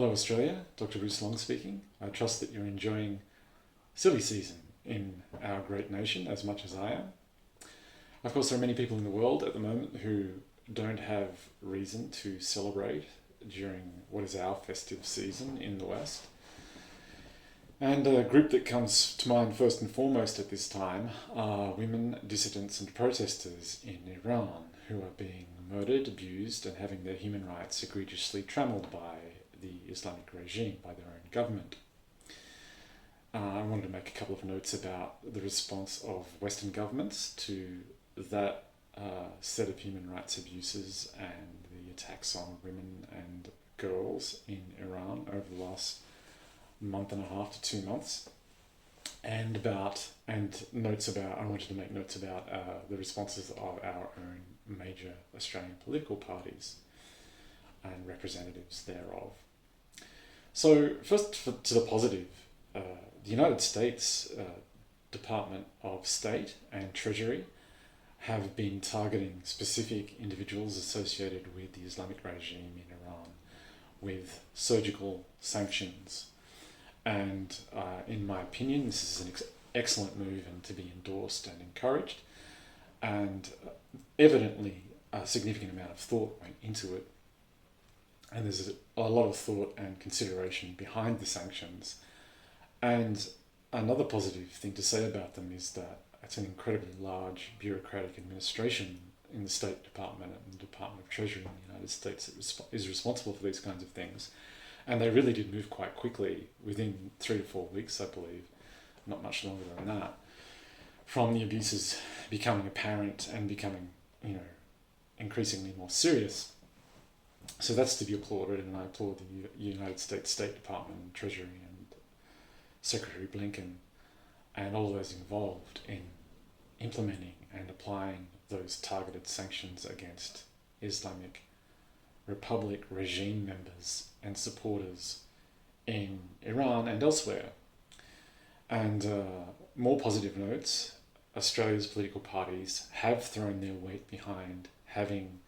Hello Australia, Dr. Bruce Long speaking. I trust that you're enjoying silly season in our great nation as much as I am. Of course, there are many people in the world at the moment who don't have reason to celebrate during what is our festive season in the West. And a group that comes to mind first and foremost at this time are women, dissidents and protesters in Iran who are being murdered, abused and having their human rights egregiously trammeled by the Islamic regime, by their own government. I wanted to make a couple of notes about the response of Western governments to that set of human rights abuses and the attacks on women and girls in Iran over the last month and a half to 2 months, I wanted to make notes about the responses of our own major Australian political parties and representatives thereof. So first, to the positive, the United States Department of State and Treasury have been targeting specific individuals associated with the Islamic regime in Iran with surgical sanctions. And in my opinion, this is an excellent move and to be endorsed and encouraged. And evidently, a significant amount of thought went into it. And there's a lot of thought and consideration behind the sanctions. And another positive thing to say about them is that it's an incredibly large bureaucratic administration in the State Department and the Department of Treasury in the United States that is responsible for these kinds of things. And they really did move quite quickly, within 3 to 4 weeks, I believe, not much longer than that, from the abuses becoming apparent and becoming, increasingly more serious. So that's to be applauded, and I applaud the United States State Department and Treasury and Secretary Blinken and all those involved in implementing and applying those targeted sanctions against Islamic Republic regime members and supporters in Iran and elsewhere. And more positive notes, Australia's political parties have thrown their weight behind having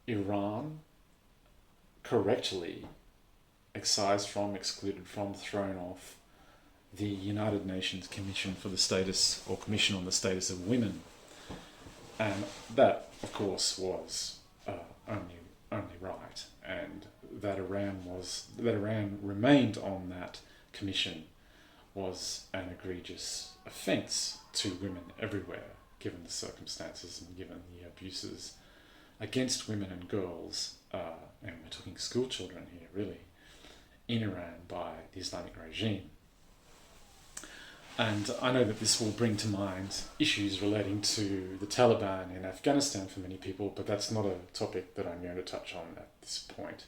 Iran correctly excised from, excluded from, thrown off the United Nations Commission for the Status, or Commission on the Status of Women. And that, of course, was only right, and that Iran remained on that commission was an egregious offence to women everywhere, given the circumstances and given the abuses against women and girls, and we're talking school children here really, in Iran by the Islamic regime. And I know that this will bring to mind issues relating to the Taliban in Afghanistan for many people, but that's not a topic that I'm going to touch on at this point.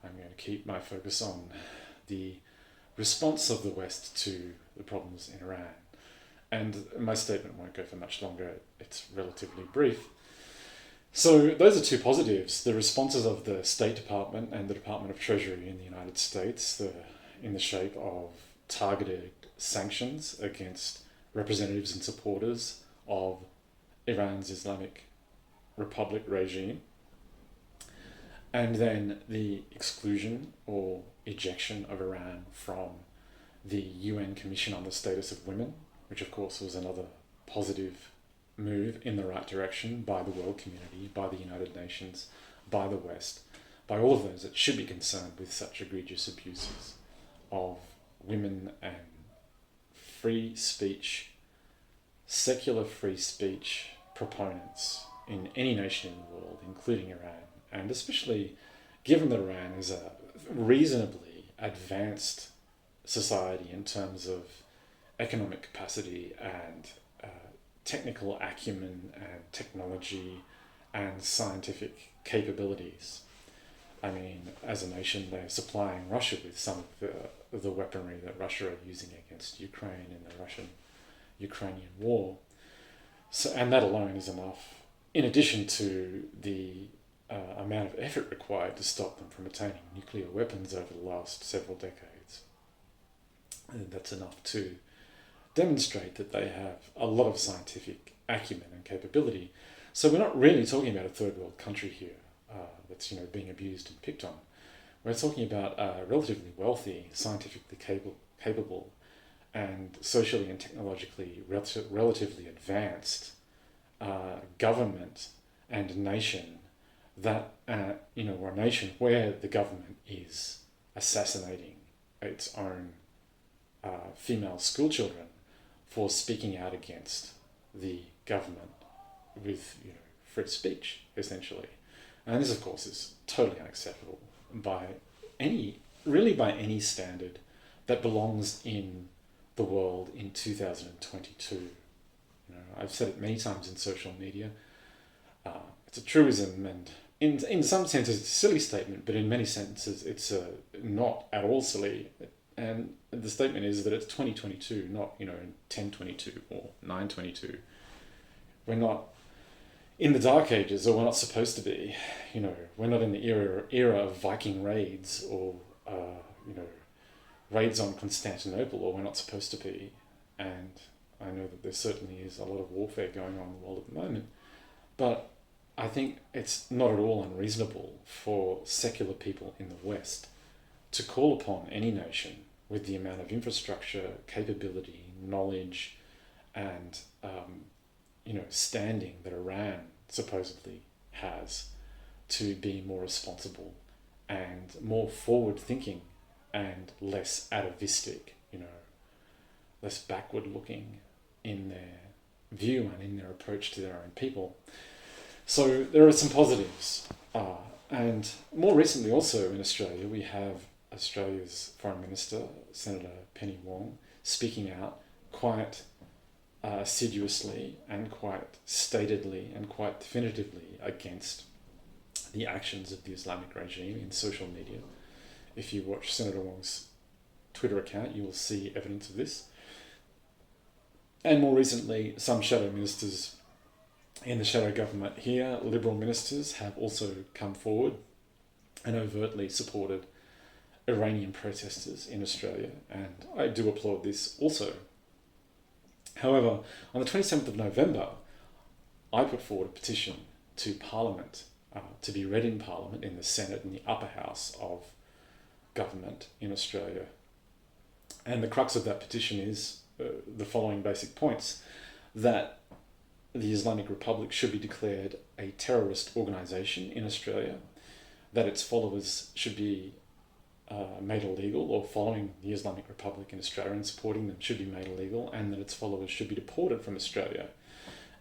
I'm going to keep my focus on the response of the West to the problems in Iran. And my statement won't go for much longer, it's relatively brief. So those are two positives, the responses of the State Department and the Department of Treasury in the United States, in the shape of targeted sanctions against representatives and supporters of Iran's Islamic Republic regime, and then the exclusion or ejection of Iran from the UN Commission on the Status of Women, which of course was another positive move in the right direction by the world community, by the United Nations, by the West, by all of those that should be concerned with such egregious abuses of women and free speech, secular free speech proponents in any nation in the world, including Iran, and especially given that Iran is a reasonably advanced society in terms of economic capacity and technical acumen and technology and scientific capabilities. I mean, as a nation, they're supplying Russia with some of the weaponry that Russia are using against Ukraine in the Russian-Ukrainian war. So, and that alone is enough, in addition to the amount of effort required to stop them from attaining nuclear weapons over the last several decades. And that's enough to demonstrate that they have a lot of scientific acumen and capability. So we're not really talking about a third world country here that's being abused and picked on. We're talking about a relatively wealthy, scientifically capable and socially and technologically relatively advanced government and nation that, or a nation where the government is assassinating its own female schoolchildren for speaking out against the government with, free speech, essentially. And this, of course, is totally unacceptable by by any standard that belongs in the world in 2022. I've said it many times in social media. It's a truism, and in some senses it's a silly statement, but in many senses it's not at all silly. And the statement is that it's 2022, not 1022 or 922. We're not in the Dark Ages, or we're not supposed to be. We're not in the era of Viking raids or raids on Constantinople, or we're not supposed to be. And I know that there certainly is a lot of warfare going on in the world at the moment, but I think it's not at all unreasonable for secular people in the West to call upon any nation with the amount of infrastructure, capability, knowledge, and standing that Iran supposedly has to be more responsible and more forward-thinking and less atavistic, less backward-looking in their view and in their approach to their own people. So there are some positives. And more recently also in Australia, we have Australia's Foreign Minister, Senator Penny Wong, speaking out quite assiduously and quite statedly and quite definitively against the actions of the Islamic regime in social media. If you watch Senator Wong's Twitter account, you will see evidence of this. And more recently, some shadow ministers in the shadow government here, Liberal ministers, have also come forward and overtly supported Iranian protesters in Australia, and I do applaud this also. However, on the 27th of November, I put forward a petition to Parliament to be read in Parliament, in the Senate, in the upper house of government in Australia. And the crux of that petition is the following basic points: that the Islamic Republic should be declared a terrorist organisation in Australia, that its followers should be made illegal, or following the Islamic Republic in Australia and supporting them should be made illegal, and that its followers should be deported from Australia,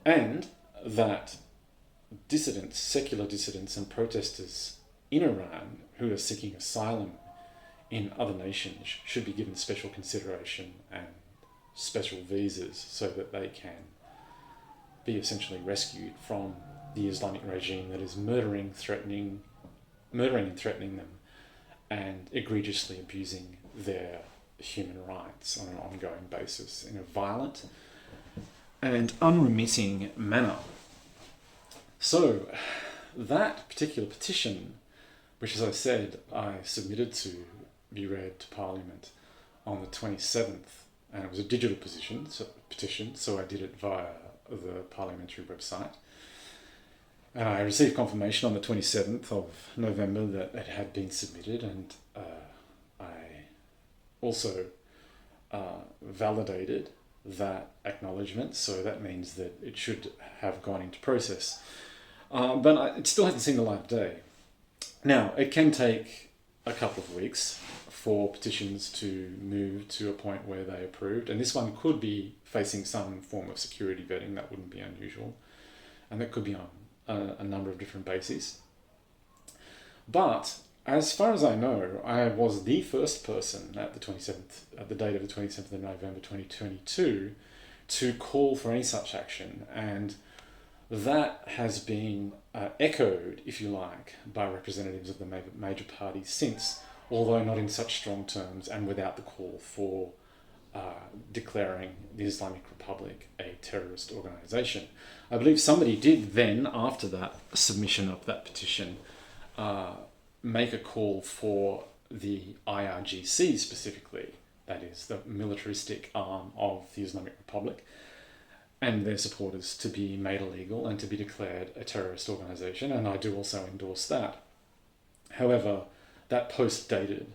and that dissidents, secular dissidents and protesters in Iran who are seeking asylum in other nations should be given special consideration and special visas so that they can be essentially rescued from the Islamic regime that is murdering and threatening them and egregiously abusing their human rights on an ongoing basis in a violent and unremitting manner. So that particular petition, which, as I said, I submitted to be read to Parliament on the 27th, and it was a digital petition, so I did it via the parliamentary website. And I received confirmation on the 27th of November that it had been submitted, and I also validated that acknowledgement, so that means that it should have gone into process. But it still hasn't seen the light of day. Now, it can take a couple of weeks for petitions to move to a point where they're approved, and this one could be facing some form of security vetting. That wouldn't be unusual, and that could be on a number of different bases. But as far as I know, I was the first person at the date of the 27th of November 2022 to call for any such action, and that has been echoed, if you like, by representatives of the major parties since, although not in such strong terms and without the call for declaring the Islamic Republic a terrorist organisation. I believe somebody did then, after that submission of that petition, make a call for the IRGC specifically, that is the militaristic arm of the Islamic Republic, and their supporters to be made illegal and to be declared a terrorist organisation, and I do also endorse that. However, that post dated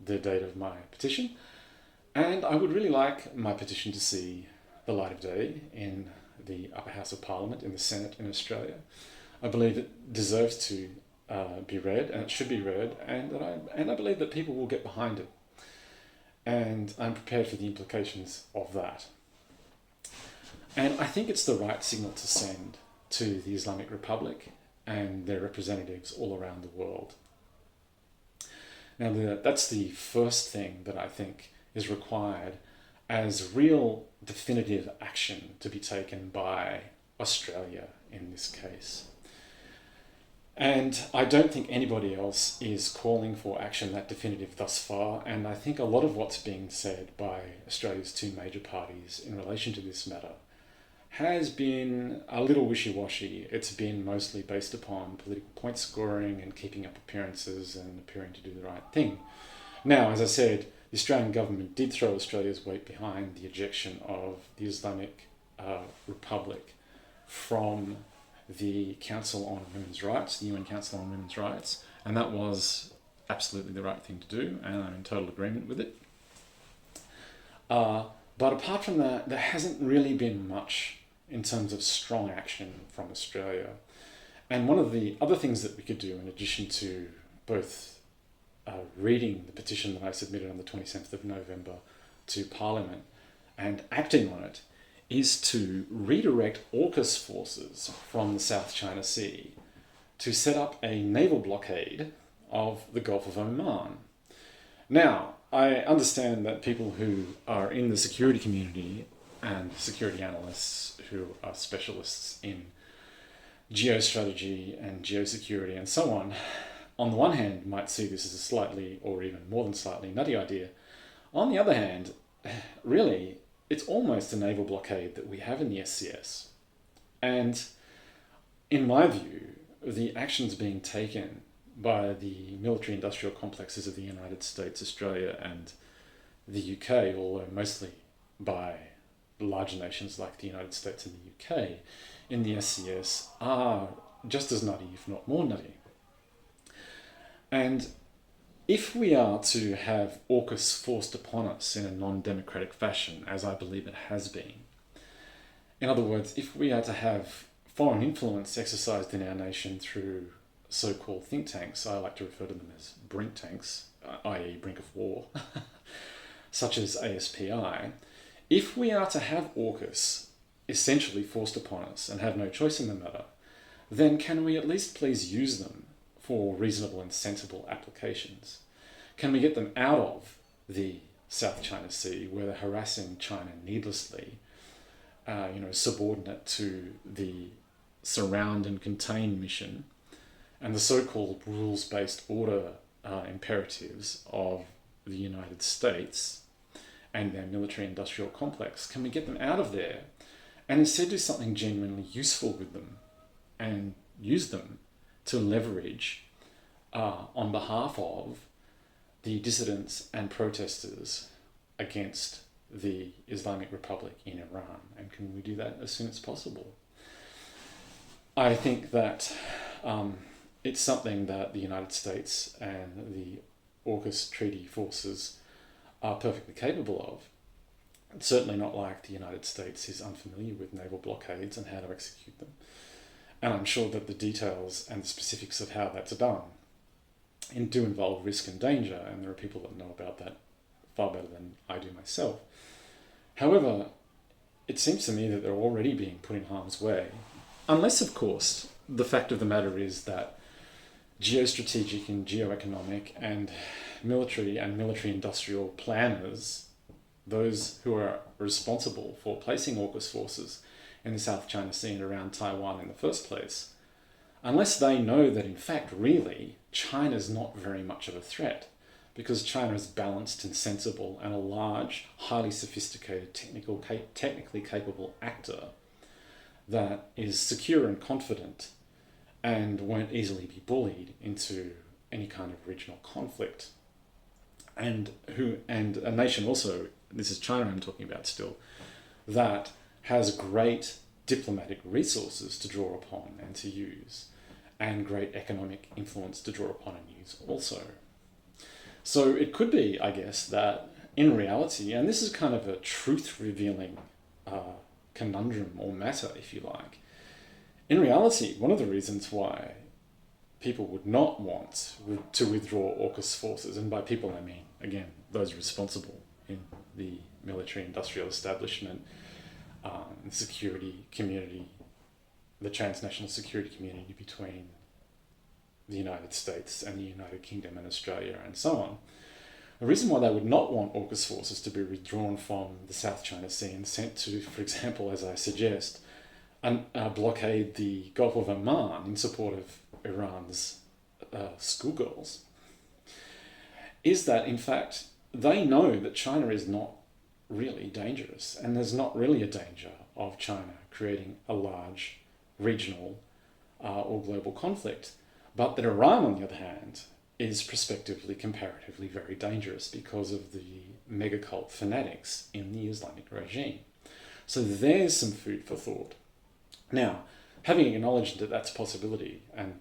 the date of my petition, and I would really like my petition to see the light of day in the upper house of Parliament, in the Senate in Australia. I believe it deserves to be read, and it should be read, and I believe that people will get behind it. And I'm prepared for the implications of that. And I think it's the right signal to send to the Islamic Republic and their representatives all around the world. Now, that's the first thing that I think is required as real definitive action to be taken by Australia in this case. And I don't think anybody else is calling for action that definitive thus far, and I think a lot of what's being said by Australia's two major parties in relation to this matter has been a little wishy-washy. It's been mostly based upon political point scoring and keeping up appearances and appearing to do the right thing. Now, as I said, the Australian government did throw Australia's weight behind the ejection of the Islamic Republic from the Council on Women's Rights, the UN Council on Women's Rights, and that was absolutely the right thing to do, and I'm in total agreement with it. But apart from that, there hasn't really been much in terms of strong action from Australia. And one of the other things that we could do, in addition to both reading the petition that I submitted on the 27th of November to Parliament and acting on it, is to redirect AUKUS forces from the South China Sea to set up a naval blockade of the Gulf of Oman. Now, I understand that people who are in the security community and security analysts who are specialists in geostrategy and geosecurity and so on the one hand, might see this as a slightly, or even more than slightly, nutty idea. On the other hand, really, it's almost a naval blockade that we have in the SCS. And in my view, the actions being taken by the military-industrial complexes of the United States, Australia, and the UK, although mostly by larger nations like the United States and the UK, in the SCS are just as nutty, if not more nutty. And if we are to have AUKUS forced upon us in a non-democratic fashion, as I believe it has been, in other words, if we are to have foreign influence exercised in our nation through so-called think tanks, I like to refer to them as brink tanks, i.e. brink of war, such as ASPI, if we are to have AUKUS essentially forced upon us and have no choice in the matter, then can we at least please use them for reasonable and sensible applications? Can we get them out of the South China Sea, where they're harassing China needlessly, subordinate to the surround and contain mission and the so-called rules-based order imperatives of the United States and their military-industrial complex? Can we get them out of there and instead do something genuinely useful with them and use them to leverage on behalf of the dissidents and protesters against the Islamic Republic in Iran? And can we do that as soon as possible? I think that it's something that the United States and the AUKUS treaty forces are perfectly capable of. It's certainly not like the United States is unfamiliar with naval blockades and how to execute them. And I'm sure that the details and the specifics of how that's done do involve risk and danger, and there are people that know about that far better than I do myself. However, it seems to me that they're already being put in harm's way, unless, of course, the fact of the matter is that geostrategic and geoeconomic and military-industrial planners, those who are responsible for placing AUKUS forces in the South China Sea and around Taiwan in the first place, unless they know that in fact really China's not very much of a threat, because China is balanced and sensible and a large, highly sophisticated, technically capable actor that is secure and confident and won't easily be bullied into any kind of regional conflict. And a nation also, this is China I'm talking about still, that has great diplomatic resources to draw upon and to use, and great economic influence to draw upon and use also. So it could be, I guess, that in reality, and this is kind of a truth-revealing conundrum or matter, if you like, in reality, one of the reasons why people would not want to withdraw AUKUS forces, and by people I mean, again, those responsible in the military-industrial establishment, the security community, the transnational security community between the United States and the United Kingdom and Australia and so on. The reason why they would not want AUKUS forces to be withdrawn from the South China Sea and sent to, for example, as I suggest, blockade the Gulf of Oman in support of Iran's schoolgirls, is that, in fact, they know that China is not really dangerous, and there's not really a danger of China creating a large regional or global conflict. But that Iran, on the other hand, is prospectively, comparatively very dangerous because of the mega cult fanatics in the Islamic regime. So there's some food for thought. Now, having acknowledged that that's a possibility and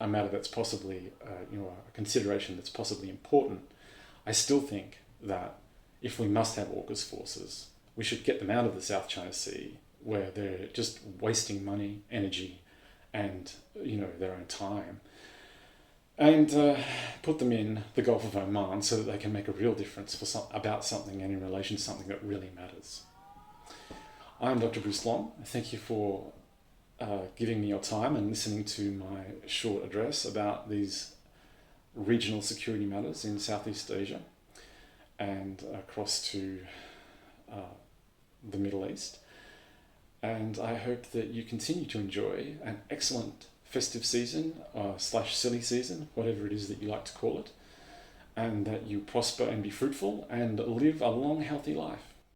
a matter that's possibly, a consideration that's possibly important, I still think that if we must have AUKUS forces, we should get them out of the South China Sea, where they're just wasting money, energy, and their own time, and put them in the Gulf of Oman so that they can make a real difference about something and in relation to something that really matters. I'm Dr. Bruce Long. Thank you for giving me your time and listening to my short address about these regional security matters in Southeast Asia and across to the Middle East. And I hope that you continue to enjoy an excellent festive season / silly season, whatever it is that you like to call it, and that you prosper and be fruitful and live a long, healthy life.